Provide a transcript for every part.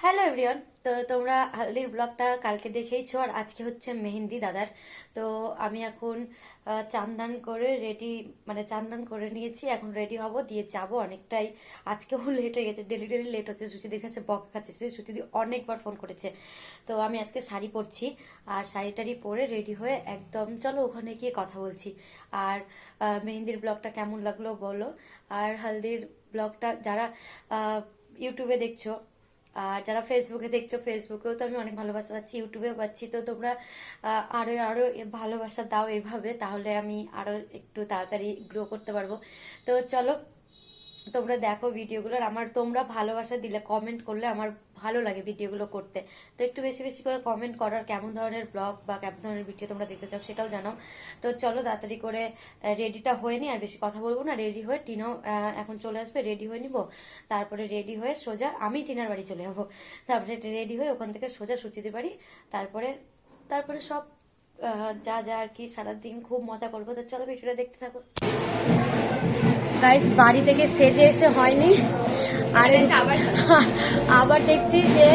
Hello everyone, তো তোমরা হালদির ব্লগটা কালকে দেখেইছো আর আজকে হচ্ছে মেহেন্দি দাদার। তো আমি এখন চান্দান করে রেডি, মানে চান্দান করে নিয়েছি, এখন রেডি হব, দিয়ে যাব অনেকটাই। আজকেও লেট হয়ে গেছে, ডেলি ডেলি লেট হচ্ছে। সুচিদির কাছে বকা খাচ্ছে, সুচিদি অনেকবার ফোন করেছে। তো আমি আজকে শাড়ি পরছি, আর শাড়ি টাড়ি পরে রেডি হয়ে একদম চলো ওখানে গিয়ে কথা বলছি। আর মেহেন্দির ব্লগটা কেমন লাগলো বলো, আর হালদির ব্লগটা যারা ইউটিউবে দেখছো আর যারা ফেসবুকে দেখছো, ফেসবুকেও তো আমি অনেক ভালোবাসা পাচ্ছি, ইউটিউবেও পাচ্ছি। তো তোমরা আরো আরো ভালোবাসা দাও এভাবে, তাহলে আমি আরো একটু তাড়াতাড়ি গ্রো করতে পারবো। তো চলো তোমরা দেখো ভিডিওগুলো, আর আমার তোমরা ভালোবাসা দিলে, কমেন্ট করলে আমার ভালো লাগে ভিডিওগুলো করতে। তো একটু বেশি বেশি করে কমেন্ট করার, কেমন ধরনের ব্লগ বা কেমন ধরনের ভিডিও তোমরা দেখতে চাও সেটাও জানাও। তো চলো তাড়াতাড়ি করে রেডিটা হয়ে নি, আর বেশি কথা বলবো না। রেডি হয়ে টিনাও এখন চলে আসবে, রেডি হয়ে নিব। তারপরে রেডি হয়ে সোজা আমি টিনার বাড়ি চলে যাবো। তারপরে রেডি হয়ে ওখান থেকে সোজা সুচিদের বাড়ি। তারপরে তারপরে সব যা যা আর কি, সারাদিন খুব মজা করবো। তো চলো ভিডিওটা দেখতে থাকো। গাইস, বাড়ি থেকে সেজে এসে হয়নি, আর আবার দেখছি যে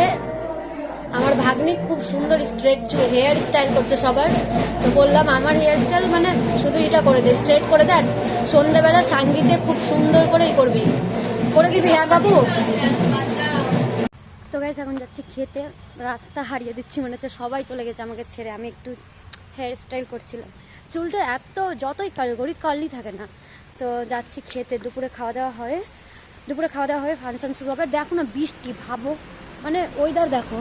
আমার ভাগ্নি খুব সুন্দর স্ট্রেট হেয়ার স্টাইল করছে সবার। তো বললাম আমার হেয়ার স্টাইল মানে শুধু এটা করে দে, স্ট্রেট করে দে, আর সন্ধ্যেবেলা সাঙ্গীতে খুব সুন্দর করেই করবি, করে দিবি। হ্যাঁ বাবু। তো গাইস এখন যাচ্ছি খেতে, রাস্তা হারিয়ে দিচ্ছি, মনে হচ্ছে সবাই চলে গেছে আমাকে ছেড়ে। আমি একটু হেয়ার স্টাইল করছিলাম, চুলটা এত যতই কার্ল করি কার্লি থাকে না। তো যাচ্ছি খেতে, দুপুরে খাওয়া দাওয়া হয়ে ফাংশন শুরু হবে। দেখো না বৃষ্টি, ভাবো মানে ওয়েদার দেখো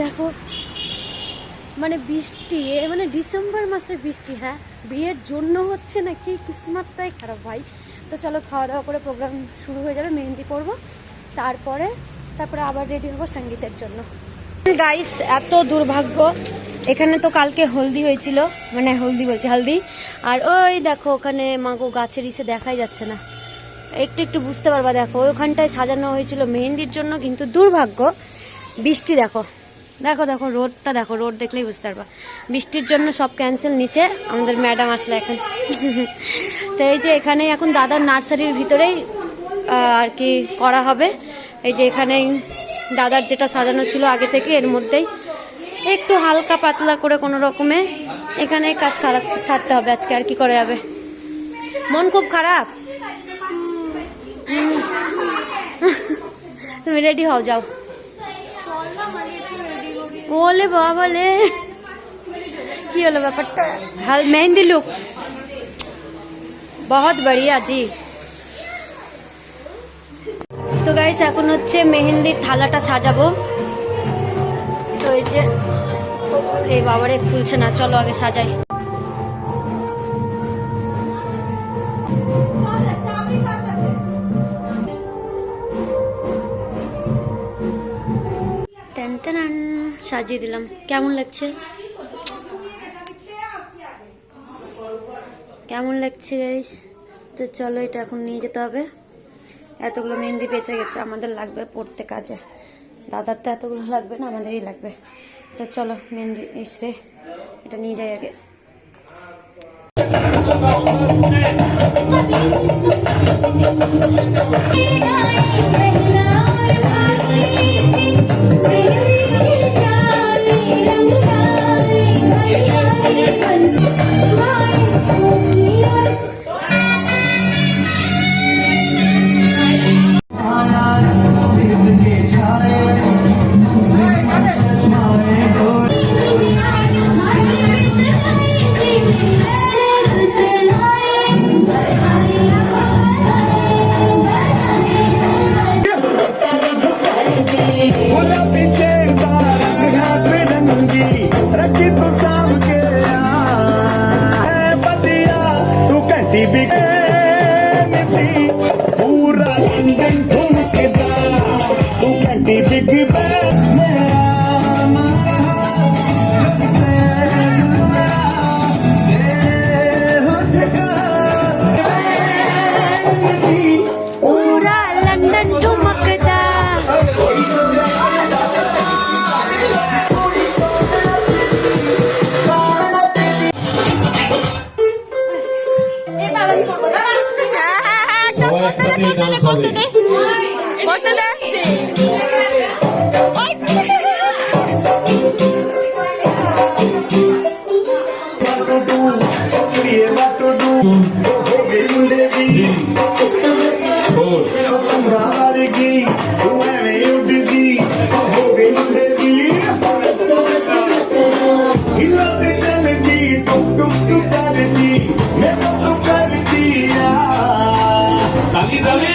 দেখো, মানে বৃষ্টি, মানে ডিসেম্বর মাসের বৃষ্টি। হ্যাঁ, বিয়ের জন্য হচ্ছে না কি, কিসমতটাই খারাপ ভাই। তো চলো খাওয়া দাওয়া করে প্রোগ্রাম শুরু হয়ে যাবে, মেহেন্দি করবো, তারপরে আবার রেডি হবো সঙ্গীতের জন্য। গাইস, এত দুর্ভাগ্য, এখানে তো কালকে হলদি হয়েছিল, মানে হলদি বলছি হালদি, আর ওই দেখো ওখানে মাগো গাছের ইসে দেখাই যাচ্ছে না, একটু একটু বুঝতে পারবা। দেখো ওখানটায় সাজানো হয়েছিল মেহেন্দির জন্য, কিন্তু দুর্ভাগ্য বৃষ্টি। দেখো দেখো দেখো রোডটা দেখো, রোড দেখলেই বুঝতে পারবা। বৃষ্টির জন্য সব ক্যান্সেল। নিচে আমাদের ম্যাডাম আসলে এখন। তো এই যে এখানে এখন দাদার নার্সারির ভিতরেই আর কি করা হবে। এই যে এখানেই দাদার যেটা সাজানো ছিল আগে থেকে, এর মধ্যেই একটু হালকা পাতলা করে কোনো রকমে এখানে কাজ ছাড়তে হবে আজকে। আর কি করে যাবে, মন খুব খারাপ। তুমি রেডি হও, যাও। ওলে বাবালে, কি হলো ব্যাপারটা? হাল মেহেন্দি লুক বহুত বড়িয়া জি। তো গাইস এখন হচ্ছে মেহেন্দির থালাটা সাজাবো। তো এই যে এই বাবারে খুলছে না, চলো আগে সাজাই। সাজিয়ে দিলাম, কেমন লাগছে? কেমন লাগছে গাইস? তো চলো এটা এখন নিয়ে যেতে হবে। এতগুলো মেহেন্দি বেঁচে গেছে, আমাদের লাগবে পড়তে কাজে। দাদার তো এতগুলো লাগবে না, আমাদেরই লাগবে। তো চলো মেহেন্দি ইসরে এটা নিয়ে যাই আগে। একসাথে ডান্স হবে। ताली ताली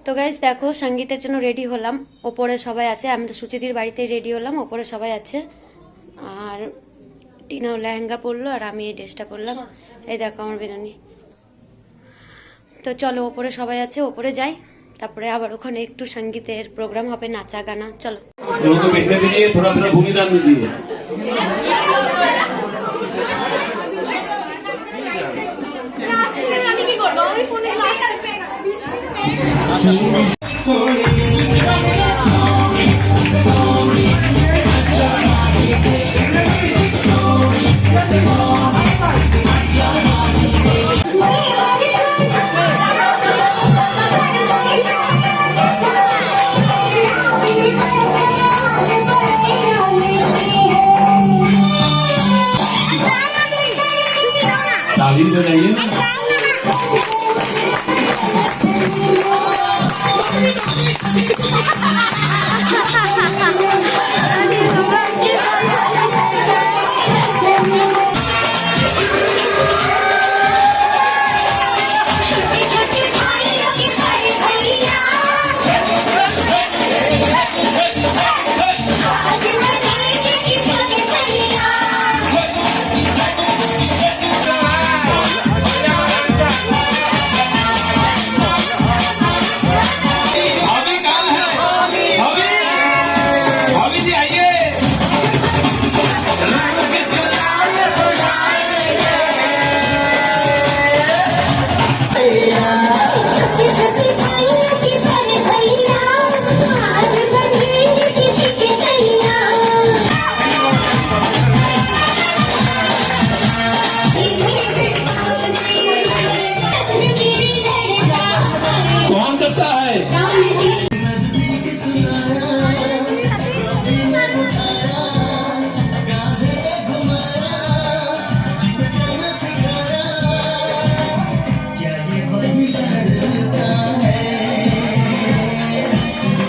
তো গাইস দেখো সঙ্গীতের জন্য রেডি হলাম, ওপরে সবাই আছে, আমি তো সুচিদির বাড়িতেই রেডি হলাম, ওপরে সবাই আছে। আর টিনাও লেহেঙ্গা পরলো আর আমি এই ড্রেসটা পরলাম, এই দেখো আমার বেনানি। তো চলো ওপরে সবাই আছে, ওপরে যাই, তারপরে আবার ওখানে একটু সঙ্গীতের প্রোগ্রাম হবে, নাচা গানা। চলো थोड़ा थोड़ा भूमिदान दीजिए। ताली बजाइए।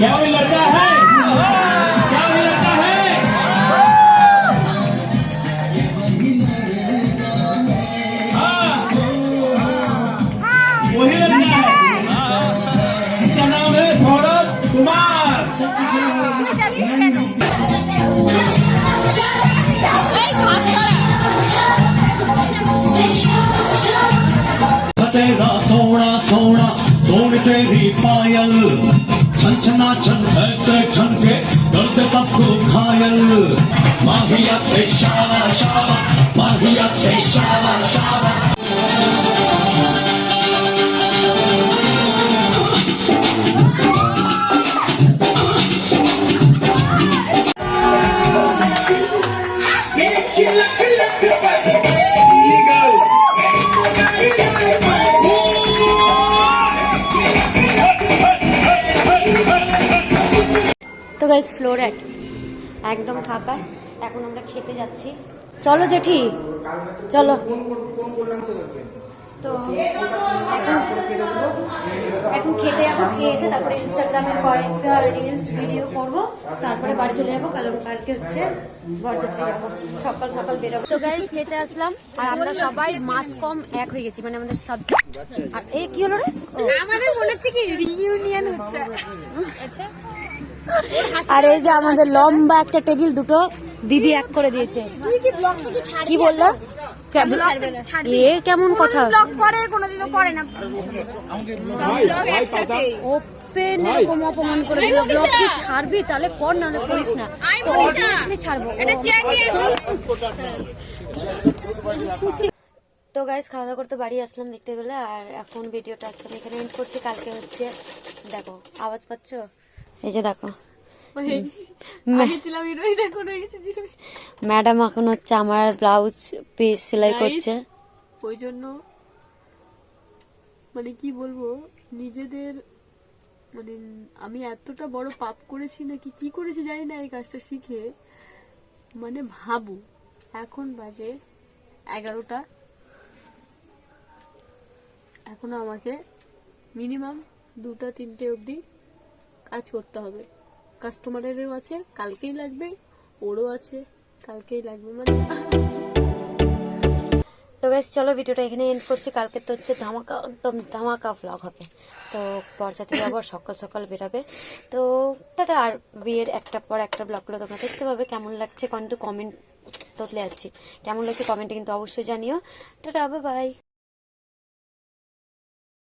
क्या वो लड़का है? क्या वो लड़का है? हाँ, वही लड़का है। इसका नाम है सौरभ कुमार। तेरा सोना सोना सोन तेरी पायल छन छना छन ऐसे छन के करते सबको घायल माहिया से शावा शावा माहिया से शावा शावा তো গাইস ফ্লোর একদম ফাঁকা, এখন আমরা খেতে যাচ্ছি। চলো জেঠি চলো। তো এখন খেতে যাবো, খেয়ে এসে তারপরে ইনস্টাগ্রামে কয়েকটা রিলস ভিডিও করবো, তারপরে বাড়ি চলে যাবো। কারণ কালকে হচ্ছে বরযাত্রী যাবো, সকাল সকাল বেরোবো। তো গাইস খেতে আসলাম আর আমরা সবাই মাস কম এক হয়ে গেছি, মানে আমাদের সব। আর এই কি হলো রে, আমাদের মনে হচ্ছে কি রিইউনিয়ন হচ্ছে। আর এই যে আমাদের লম্বা একটা টেবিল দুটো দিদি এক করে দিয়েছে। তুই কি ব্লগ থেকে ছাড়বি? কি বললো? এ কেমন কথা? ব্লগ করে কোনোদিনও করে না ব্লগ একসাথে। ওপেন এরকম অপমান করে দিল। ব্লগ কি ছাড়বি তাহলে কর, না হলে করিস না। তো obviously ছাড়বো। এটা চেয়ার নিয়ে এসো। তো গাইস খাওয়া দাওয়া করতে বাড়ি আসলাম দেখতে পেলে। আর এখন ভিডিওটা আজকে আমি এখানে এন্ড করছি। কালকে হচ্ছে, দেখো আওয়াজ পাচ্ছ, এই যে দেখো ম্যাডাম এখন হচ্ছে আমার ব্লাউজ পিস সেলাই করছে। ওই জন্য মানে কি বলবো, নিজেদের মানে আমি এতটা বড় পাপ করেছি নাকি কি করেছি জানি না এই কাজটা শিখে। মানে ভাবু এখন বাজে 11টা, এখনো আমাকে মিনিমাম 2টা-3টে অবধি কাজ করতে হবে। কাস্টমারেরও আছে, কালকেই লাগবে, ওরও আছে, কালকেই লাগবে। মানে তো গাইস চলো ভিডিওটা এখানে এন্ড করছি। কালকে তো হচ্ছে ধামাকা, একদম ধামাকা ভ্লগ হবে। তো বরযাত্রী আবার সকাল সকাল বেরাবে। তো টাটা। আর বিয়ের একটা পর একটা ব্লগগুলো তোমরা দেখতে পাবে। কেমন লাগছে কিন্তু কমেন্ট তোতলে যাচ্ছি, কেমন লাগছে কমেন্টে কিন্তু অবশ্যই জানিও। Tata, bye bye.